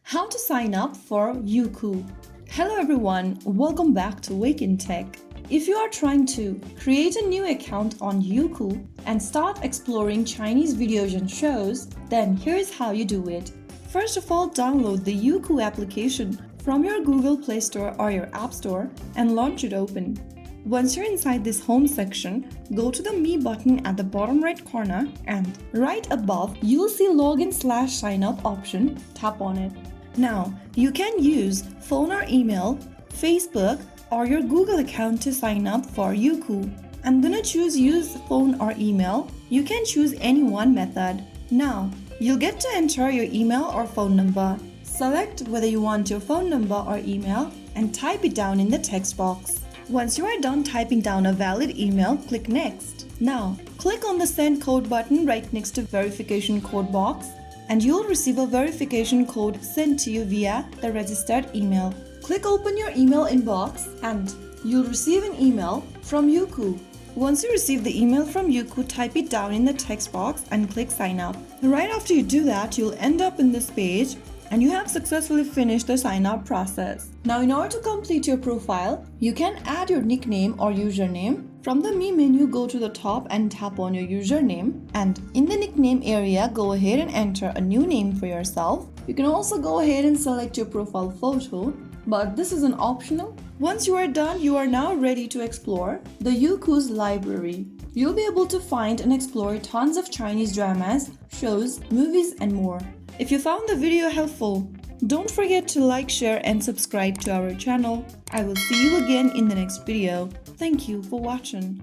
How to sign up for Youku. Hello everyone, welcome back to Wake&Tech. If you are trying to create a new account on Youku and start exploring Chinese videos and shows, then here's how you do it. First of all, download the Youku application from your Google Play Store or your App Store and launch it open. Once you're inside this home section, go to the Me button at the bottom right corner and right above you'll see Login/Sign Up option. Tap on it. Now, you can use phone or email, Facebook or your Google account to sign up for Youku. I'm gonna choose use phone or email. You can choose any one method. Now, you'll get to enter your email or phone number. Select whether you want your phone number or email and type it down in the text box. Once you are done typing down a valid email, click Next. Now, click on the Send Code button right next to Verification Code box and you'll receive a verification code sent to you via the registered email. Click Open your email inbox and you'll receive an email from Youku. Once you receive the email from Youku, type it down in the text box and click Sign Up. Right after you do that, you'll end up in this page and you have successfully finished the sign up process. Now, in order to complete your profile, you can add your nickname or username. From the Me menu, go to the top and tap on your username. And in the nickname area, go ahead and enter a new name for yourself. You can also go ahead and select your profile photo, but this is an optional. Once you are done, you are now ready to explore the Youku's library. You'll be able to find and explore tons of Chinese dramas, shows, movies, and more. If you found the video helpful, don't forget to like, share, and subscribe to our channel. I will see you again in the next video. Thank you for watching.